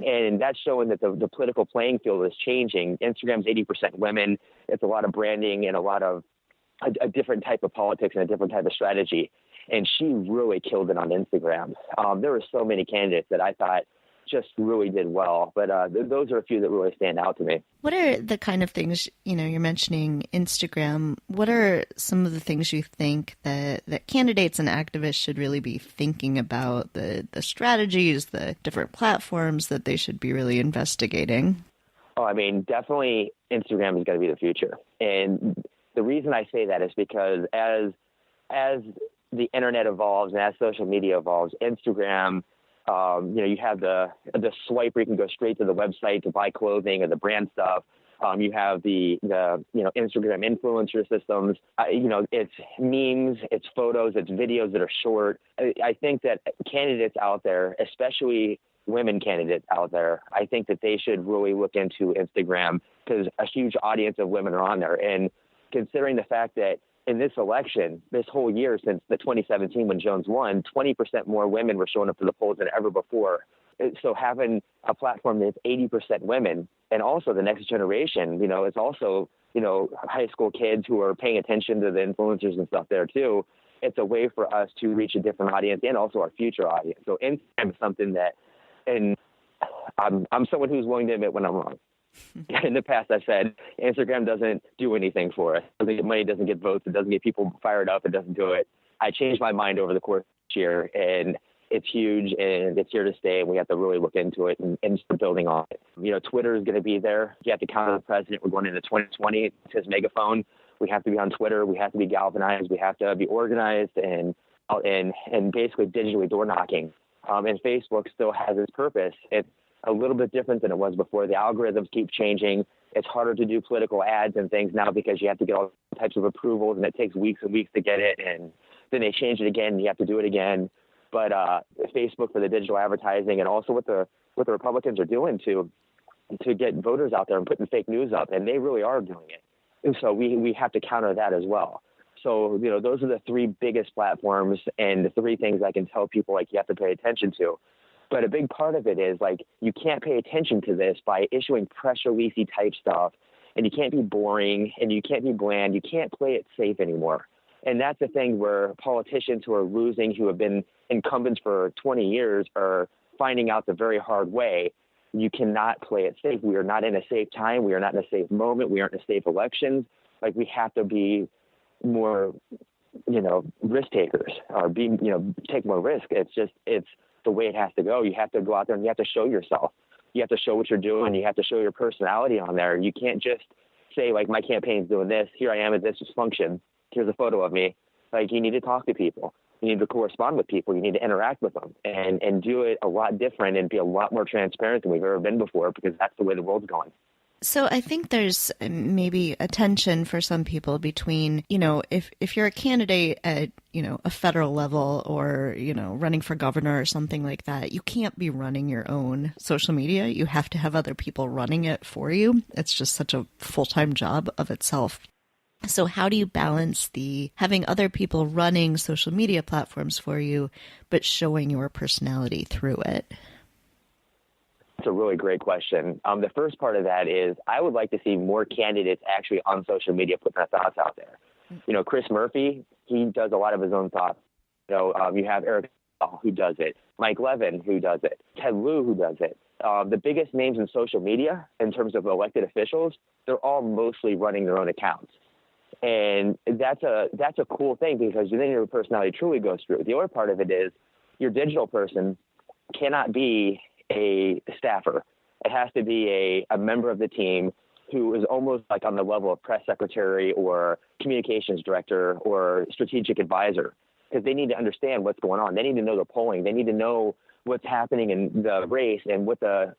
And that's showing that the political playing field is changing. Instagram's 80% women. It's a lot of branding and a lot of a different type of politics and a different type of strategy. And she really killed it on Instagram. There were so many candidates that I thought just really did well. But those are a few that really stand out to me. What are the kind of things, you're mentioning Instagram. What are some of the things you think that candidates and activists should really be thinking about, the strategies, the different platforms that they should be really investigating? Oh, I mean, definitely Instagram is going to be the future. And the reason I say that is because as the internet evolves and as social media evolves, Instagram, you have the swipe where you can go straight to the website to buy clothing or the brand stuff. You have the Instagram influencer systems. It's memes, it's photos, it's videos that are short. I think that candidates out there, especially women candidates out there, I think that they should really look into Instagram because a huge audience of women are on there. And considering the fact that in this election, this whole year since the 2017 when Jones won, 20% more women were showing up to the polls than ever before. So having a platform that's 80% women and also the next generation, it's also, high school kids who are paying attention to the influencers and stuff there too. It's a way for us to reach a different audience and also our future audience. So Instagram is something that, and I'm someone who's willing to admit when I'm wrong. In the past, I've said Instagram doesn't do anything for us. It doesn't get money, doesn't get votes, it doesn't get people fired up, it doesn't do it. I changed my mind over the course of this year, and it's huge, and it's here to stay, and we have to really look into it and start building on it. Twitter is going to be there. You have to count on the president. We're going into 2020. It's his megaphone. We have to be on Twitter. We have to be galvanized. We have to be organized and basically digitally door knocking. And Facebook still has its purpose. It's a little bit different than it was before. The algorithms keep changing. It's harder to do political ads and things now because you have to get all types of approvals, and it takes weeks and weeks to get it. And then they change it again, and you have to do it again. But Facebook for the digital advertising, and also what the Republicans are doing to get voters out there and putting fake news up, and they really are doing it. And so we have to counter that as well. So, those are the three biggest platforms and the three things I can tell people, you have to pay attention to. But a big part of it is, you can't pay attention to this by issuing press release-y type stuff, and you can't be boring, and you can't be bland. You can't play it safe anymore. And that's the thing where politicians who are losing, who have been incumbents for 20 years, are finding out the very hard way. You cannot play it safe. We are not in a safe time. We are not in a safe moment. We aren't in a safe elections. Like, we have to be more, risk takers, or take more risk. It's the way it has to go. You have to go out there and you have to show yourself. You have to show what you're doing. You have to show your personality on there. You can't just say, like, my campaign's doing this. Here I am at this function. Here's a photo of me. Like, you need to talk to people. You need to correspond with people. You need to interact with them and do it a lot different and be a lot more transparent than we've ever been before, because that's the way the world's going. So I think there's maybe a tension for some people between, if you're a candidate at, a federal level or, running for governor or something like that, you can't be running your own social media. You have to have other people running it for you. It's just such a full-time job of itself. So how do you balance the having other people running social media platforms for you, but showing your personality through it? That's a really great question. The first part of that is I would like to see more candidates actually on social media putting their thoughts out there. Chris Murphy, he does a lot of his own thoughts. You have Eric who does it, Mike Levin who does it, Ted Lieu who does it. The biggest names in social media in terms of elected officials, they're all mostly running their own accounts. And that's a cool thing, because then your personality truly goes through. The other part of it is your digital person cannot be a staffer. It has to be a member of the team who is almost like on the level of press secretary or communications director or strategic advisor, because they need to understand what's going on. They need to know the polling. They need to know what's happening in the race and what the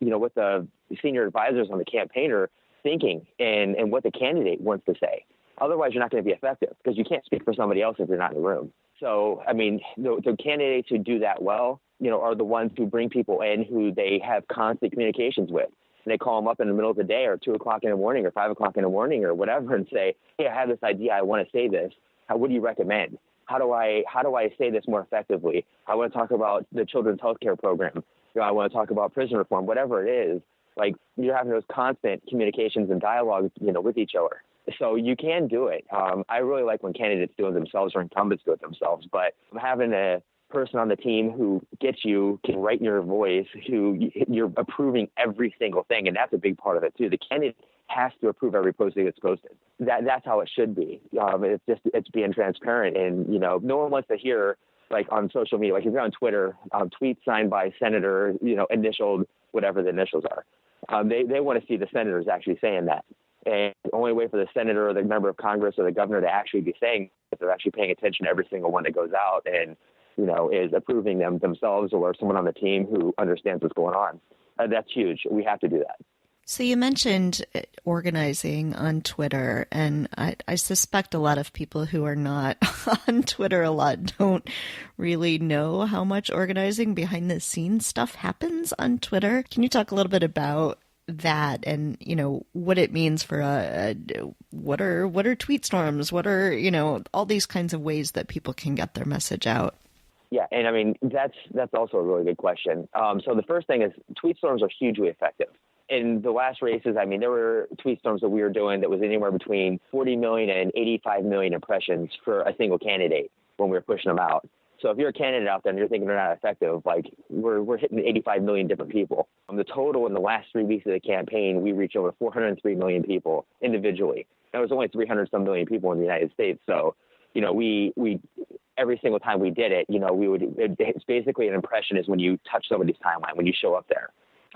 senior advisors on the campaign are thinking and what the candidate wants to say. Otherwise, you're not going to be effective, because you can't speak for somebody else if you're not in the room. So, the candidates who do that well, are the ones who bring people in who they have constant communications with. And they call them up in the middle of the day or 2 o'clock in the morning or 5 o'clock in the morning or whatever and say, hey, I have this idea. I want to say this. What do you recommend? How do I say this more effectively? I want to talk about the children's health care program. I want to talk about prison reform, whatever it is. Like, you're having those constant communications and dialogues, with each other. So you can do it. I really like when candidates do it themselves or incumbents do it themselves. But having a person on the team who gets you, can write in your voice, who you're approving every single thing, and that's a big part of it too. The candidate has to approve every post that gets posted. That's how it should be. It's being transparent, and no one wants to hear, like, on social media, like if you're on Twitter, tweets signed by senator, initialed whatever the initials are. They want to see the senators actually saying that. And the only way for the senator or the member of Congress or the governor to actually be saying if they're actually paying attention to every single one that goes out and, is approving them themselves or someone on the team who understands what's going on. That's huge. We have to do that. So you mentioned organizing on Twitter, and I suspect a lot of people who are not on Twitter a lot don't really know how much organizing behind the scenes stuff happens on Twitter. Can you talk a little bit about that and, what it means for what are tweet storms? What are, all these kinds of ways that people can get their message out? Yeah, and that's also a really good question. So the first thing is tweet storms are hugely effective. In the last races, there were tweet storms that we were doing that was anywhere between 40 million and 85 million impressions for a single candidate when we were pushing them out. So if you're a candidate out there and you're thinking they're not effective, like we're hitting 85 million different people. The total in the last 3 weeks of the campaign, we reached over 403 million people individually. There was only 300 some million people in the United States. So, we every single time we did it, it's basically an impression is when you touch somebody's timeline, when you show up there.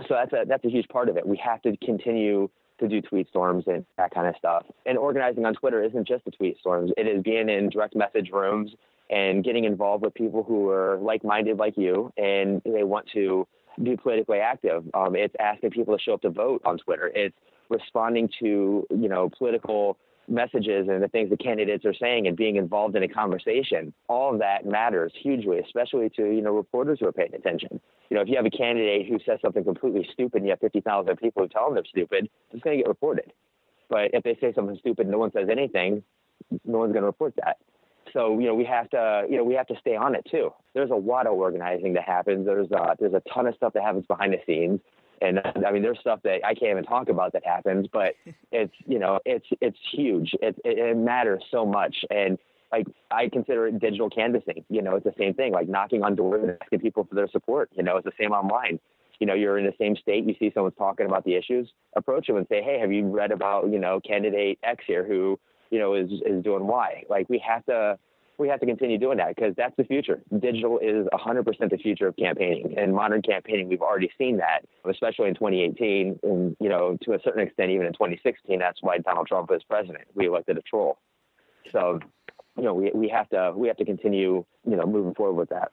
So that's a huge part of it. We have to continue to do tweet storms and that kind of stuff. And organizing on Twitter isn't just the tweet storms. It is being in direct message rooms and getting involved with people who are like-minded like you and they want to be politically active. It's asking people to show up to vote on Twitter. It's responding to, political messages and the things the candidates are saying and being involved in a conversation. All of that matters hugely, especially to, reporters who are paying attention. If you have a candidate who says something completely stupid and you have 50,000 people who tell them they're stupid, it's going to get reported. But if they say something stupid and no one says anything, no one's going to report that. So, we have to stay on it too. There's a lot of organizing that happens. There's a ton of stuff that happens behind the scenes. And there's stuff that I can't even talk about that happens, but it's huge. It matters so much. And like, I consider it digital canvassing. It's the same thing, like knocking on doors and asking people for their support. It's the same online. You're in the same state, you see someone's talking about the issues, approach them and say, hey, have you read about, candidate X here who is doing Y. Like we have to continue doing that because that's the future. Digital is 100% the future of campaigning, and modern campaigning. We've already seen that, especially in 2018, and to a certain extent, even in 2016. That's why Donald Trump is president. We elected a troll. So, we have to continue, moving forward with that.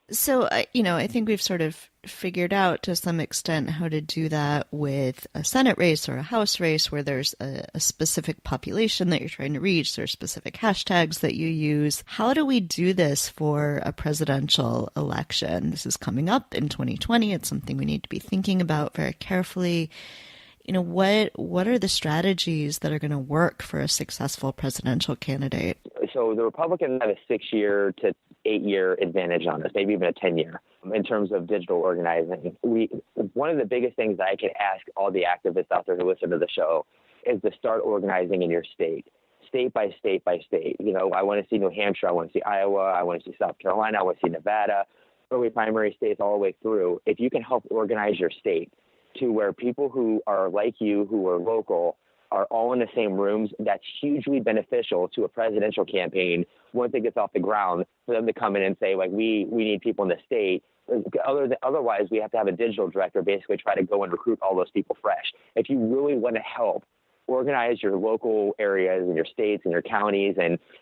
So, I think we've sort of figured out to some extent how to do that with a Senate race or a House race where there's a specific population that you're trying to reach. There are specific hashtags that you use. How do we do this for a presidential election? This is coming up in 2020. It's something we need to be thinking about very carefully. What are the strategies that are going to work for a successful presidential candidate? So the Republicans have a 6-year to 8-year advantage on us, maybe even a 10-year in terms of digital organizing. One of the biggest things that I can ask all the activists out there who listen to the show is to start organizing in your state by state by state. I want to see New Hampshire, I want to see Iowa, I want to see South Carolina, I want to see Nevada, early primary states all the way through. If you can help organize your state to where people who are like you, who are local, are all in the same rooms, that's hugely beneficial to a presidential campaign once it gets off the ground, for them to come in and say, like, we need people in the state. Otherwise, we have to have a digital director basically try to go and recruit all those people fresh. If you really want to help organize your local areas and your states and your counties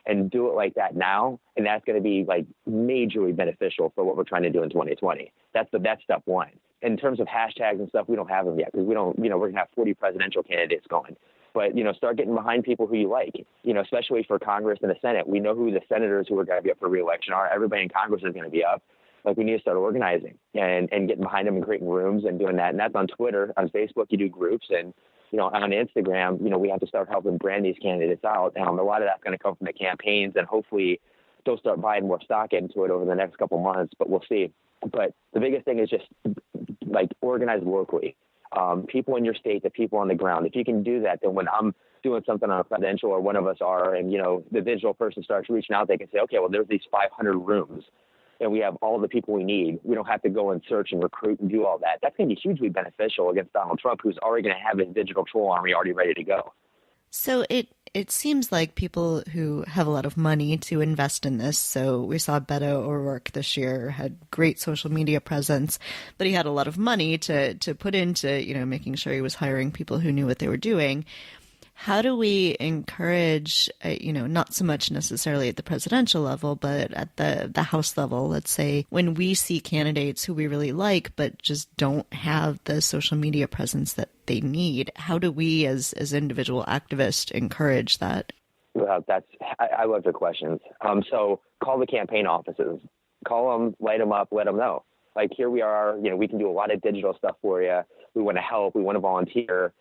and do it like that now, and that's going to be like majorly beneficial for what we're trying to do in 2020. That's step one. In terms of hashtags and stuff, we don't have them yet because we don't, we're going to have 40 presidential candidates going. But, start getting behind people who you like, especially for Congress and the Senate. We know who the senators who are going to be up for re-election are. Everybody in Congress is going to be up. Like, we need to start organizing and getting behind them and creating rooms and doing that. And that's on Twitter. On Facebook, you do groups. And, on Instagram, we have to start helping brand these candidates out. A lot of that's going to come from the campaigns, and hopefully they'll start buying more stock into it over the next couple months. But we'll see. But the biggest thing is just, like, organize locally. People in your state, the people on the ground. If you can do that, then when I'm doing something on a presidential or one of us are, and, the digital person starts reaching out, they can say, okay, well, there's these 500 rooms and we have all the people we need. We don't have to go and search and recruit and do all that. That's going to be hugely beneficial against Donald Trump, who's already going to have his digital troll army already ready to go. So it seems like people who have a lot of money to invest in this. So we saw Beto O'Rourke this year had great social media presence, but he had a lot of money to put into, making sure he was hiring people who knew what they were doing. How do we encourage, not so much necessarily at the presidential level, but at the House level, let's say, when we see candidates who we really like, but just don't have the social media presence that they need? How do we as individual activists encourage that? Well, I love your questions. So call the campaign offices, call them, light them up, let them know. Like, here we are, we can do a lot of digital stuff for you. We want to help. We want to volunteer.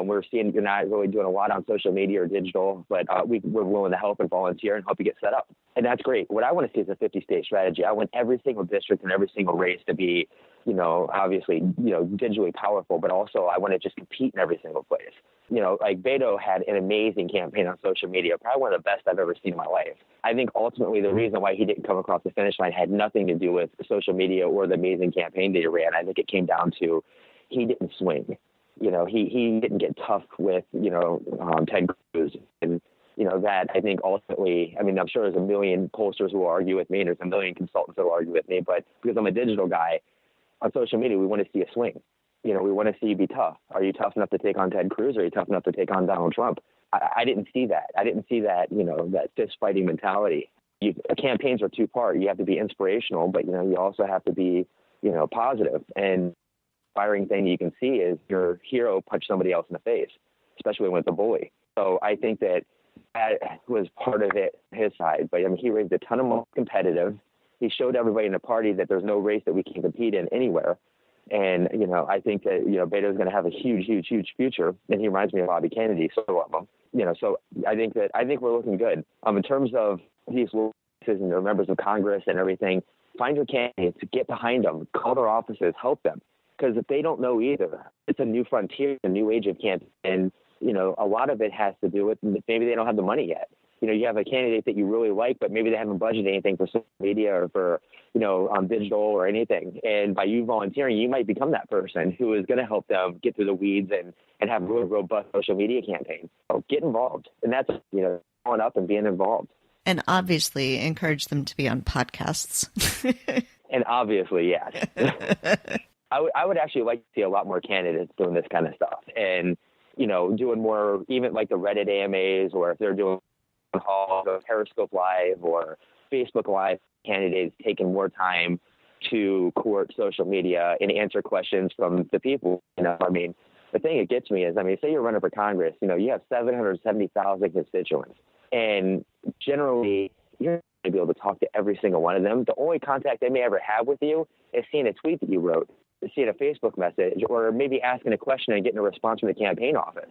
We're seeing you're not really doing a lot on social media or digital, but we're willing to help and volunteer and help you get set up. And that's great. What I want to see is a 50-state strategy. I want every single district and every single race to be, obviously, digitally powerful, but also I want to just compete in every single place. Like Beto had an amazing campaign on social media, probably one of the best I've ever seen in my life. I think ultimately the reason why he didn't come across the finish line had nothing to do with social media or the amazing campaign that he ran. I think it came down to he didn't swing. He didn't get tough with, Ted Cruz. And, that I think ultimately, I'm sure there's a million pollsters who will argue with me and there's a million consultants that will argue with me, but because I'm a digital guy, on social media, we want to see a swing. We want to see you be tough. Are you tough enough to take on Ted Cruz or are you tough enough to take on Donald Trump? I didn't see that. I didn't see that, that fist fighting mentality. Campaigns are two-part. You have to be inspirational, but, you also have to be, positive. And inspiring thing you can see is your hero punch somebody else in the face, especially when it's a bully. So I think that was part of it, his side. But he raised a ton of money, competitive. He showed everybody in the party that there's no race that we can compete in anywhere. And, I think that, Beto's going to have a huge, huge, huge future. And he reminds me of Bobby Kennedy, so I love him. So I think we're looking good. In terms of these and their members of Congress and everything, find your candidates, get behind them, call their offices, help them. Because if they don't know either, it's a new frontier, a new age of campaign. And, a lot of it has to do with maybe they don't have the money yet. You have a candidate that you really like, but maybe they haven't budgeted anything for social media or for, digital or anything. And by you volunteering, you might become that person who is going to help them get through the weeds and have a really robust social media campaign. So get involved. And that's, following up and being involved. And obviously encourage them to be on podcasts. And obviously, yes. I would actually like to see a lot more candidates doing this kind of stuff and, doing more, even like the Reddit AMAs, or if they're doing halls or Periscope Live or Facebook Live, candidates taking more time to court social media and answer questions from the people. The thing that gets me is, say you're running for Congress, you have 770,000 constituents, and generally you're not going to be able to talk to every single one of them. The only contact they may ever have with you is seeing a tweet that you wrote, seeing a Facebook message, or maybe asking a question and getting a response from the campaign office.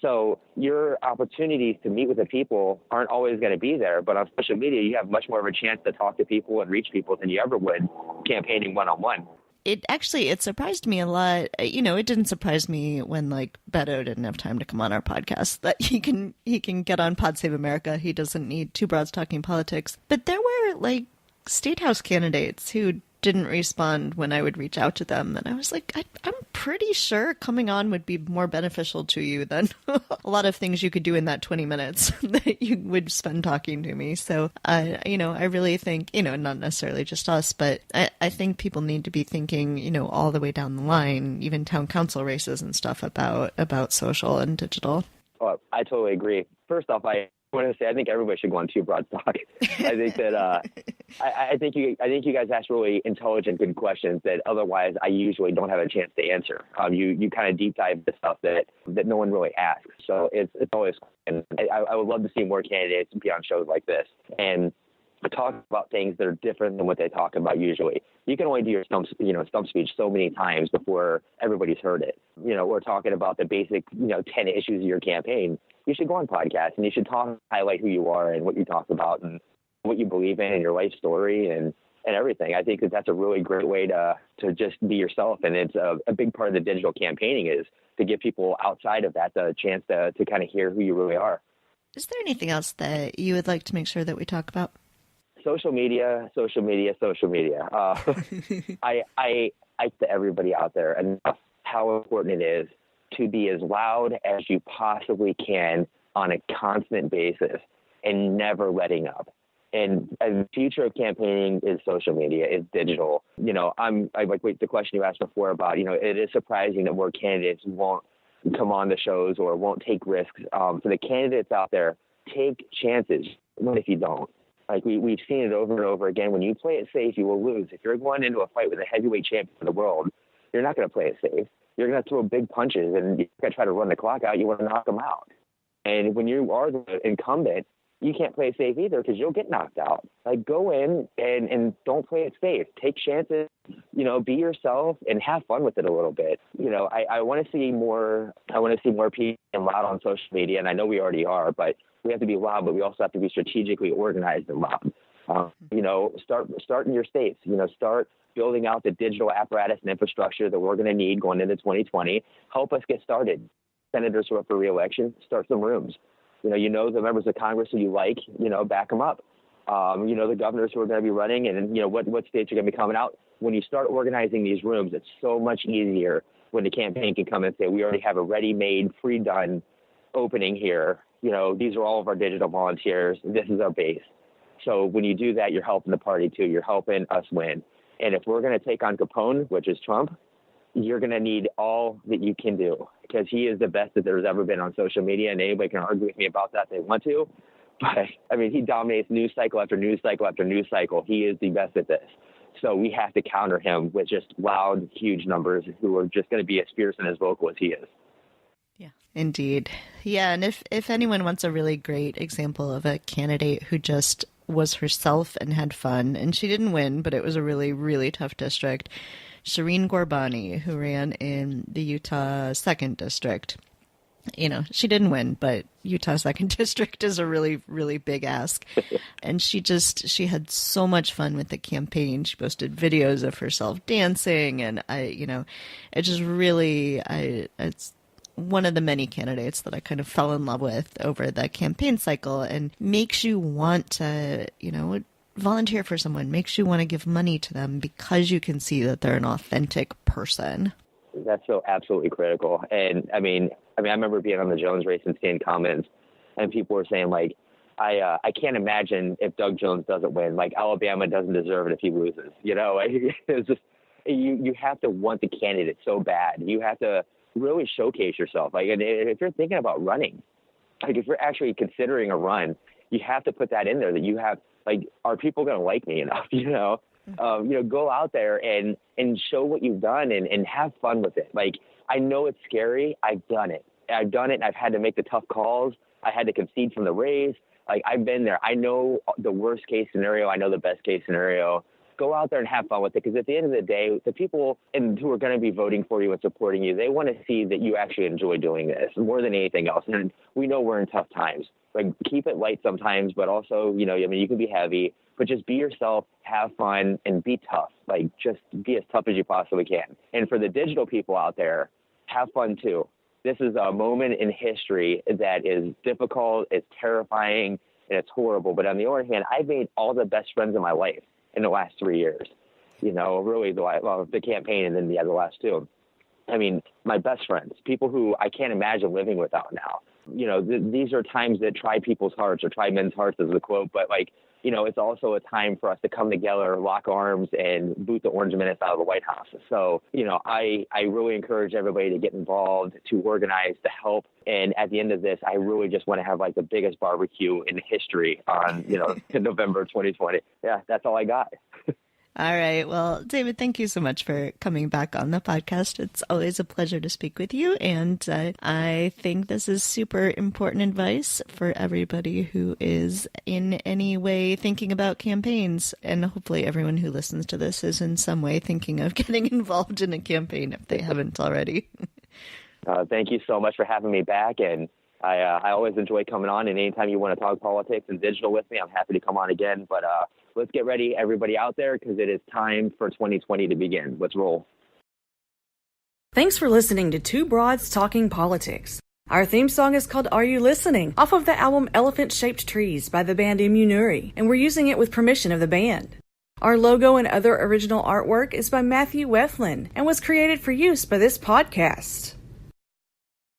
So your opportunities to meet with the people aren't always going to be there. But on social media, you have much more of a chance to talk to people and reach people than you ever would campaigning one-on-one. It surprised me a lot. It didn't surprise me when Beto didn't have time to come on our podcast, that he can get on Pod Save America. He doesn't need two broads talking politics. But there were state house candidates who didn't respond when I would reach out to them. And I was like, I'm pretty sure coming on would be more beneficial to you than a lot of things you could do in that 20 minutes that you would spend talking to me. So, I really think, not necessarily just us, but I think people need to be thinking, all the way down the line, even town council races and stuff about social and digital. Oh, I totally agree. First off, I want to say I think everybody should go on Two Broad Talk. I think that I think you guys ask really intelligent, good questions that otherwise I usually don't have a chance to answer. You kind of deep dive the stuff that no one really asks. So it's always, and I would love to see more candidates be on shows like this and talk about things that are different than what they talk about usually. You can only do your stump speech so many times before everybody's heard it. We're talking about the basic 10 issues of your campaign. You should go on podcasts and you should highlight who you are and what you talk about and what you believe in and your life story and everything. I think that's a really great way to just be yourself. And it's a big part of the digital campaigning is to give people outside of that the chance to kind of hear who you really are. Is there anything else that you would like to make sure that we talk about? Social media. I to everybody out there and how important it is to be as loud as you possibly can on a constant basis and never letting up. And the future of campaigning is social media, is digital. The question you asked before about, it is surprising that more candidates won't come on the shows or won't take risks. For the candidates out there, take chances. What if you don't? We've seen it over and over again. When you play it safe, you will lose. If you're going into a fight with a heavyweight champion of the world, you're not going to play it safe. You're going to throw big punches and you're going to try to run the clock out. You want to knock them out. And when you are the incumbent, you can't play it safe either because you'll get knocked out. Go in and don't play it safe. Take chances, be yourself and have fun with it a little bit. I want to see more people being loud on social media. And I know we already are, but we have to be loud, but we also have to be strategically organized and loud. Start in your states, start building out the digital apparatus and infrastructure that we're going to need going into 2020. Help us get started. Senators who are up for re-election, start some rooms. The members of Congress who you like, back them up. The governors who are going to be running and, what states are going to be coming out. When you start organizing these rooms, it's so much easier when the campaign can come and say, we already have a ready-made, pre-done opening here. These are all of our digital volunteers. This is our base. So when you do that, you're helping the party too. You're helping us win. And if we're going to take on Capone, which is Trump, you're going to need all that you can do because he is the best that there's ever been on social media. And anybody can argue with me about that if they want to. But, he dominates news cycle after news cycle after news cycle. He is the best at this. So we have to counter him with just loud, huge numbers who are just going to be as fierce and as vocal as he is. Yeah, indeed. Yeah, and if anyone wants a really great example of a candidate who just was herself and had fun, and she didn't win, but it was a really, really tough district, Shireen Ghourbani, who ran in the Utah 2nd District. She didn't win, but Utah 2nd District is a really, really big ask. And she had so much fun with the campaign. She posted videos of herself dancing, and it's one of the many candidates that I kind of fell in love with over the campaign cycle and makes you want to, volunteer for someone, makes you want to give money to them because you can see that they're an authentic person. That's so absolutely critical. And I remember being on the Jones race and seeing comments and people were saying I can't imagine if Doug Jones doesn't win. Like, Alabama doesn't deserve it if he loses. You know, it's just you have to want the candidate so bad. You have to really showcase yourself. Like, and if you're thinking about running, like if you're actually considering a run, you have to put that in there that you have, like, are people going to like me enough? You know, go out there and show what you've done and have fun with it. Like, I know it's scary. I've done it. And I've had to make the tough calls. I had to concede from the race. Like, I've been there. I know the worst case scenario. I know the best case scenario. Go out there and have fun with it, because at the end of the day, the people who are going to be voting for you and supporting you, they want to see that you actually enjoy doing this more than anything else. And we know we're in tough times. Like, keep it light sometimes, but also, you know, I mean, you can be heavy, but just be yourself, have fun, and be tough. Like, just be as tough as you possibly can. And for the digital people out there, have fun too. This is a moment in history that is difficult, it's terrifying, and it's horrible. But on the other hand, I've made all the best friends in my life in the last 3 years. You know, really, the campaign and then the last two. I mean, my best friends, people who I can't imagine living without now. You know, these are times that try people's hearts, or try men's hearts, is the quote. But, like, you know, it's also a time for us to come together, lock arms, and boot the Orange Menace out of the White House. So, you know, I really encourage everybody to get involved, to organize, to help. And at the end of this, I really just want to have, like, the biggest barbecue in history on, you know, in November 2020. Yeah, that's all I got. All right. Well, David, thank you so much for coming back on the podcast. It's always a pleasure to speak with you. And I think this is super important advice for everybody who is in any way thinking about campaigns. And hopefully everyone who listens to this is in some way thinking of getting involved in a campaign if they haven't already. Thank you so much for having me back. And I always enjoy coming on. And anytime you want to talk politics and digital with me, I'm happy to come on again. But let's get ready, everybody out there, because it is time for 2020 to begin. Let's roll. Thanks for listening to Two Broads Talking Politics. Our theme song is called Are You Listening? Off of the album Elephant Shaped Trees by the band Immunuri, and we're using it with permission of the band. Our logo and other original artwork is by Matthew Weflin and was created for use by this podcast.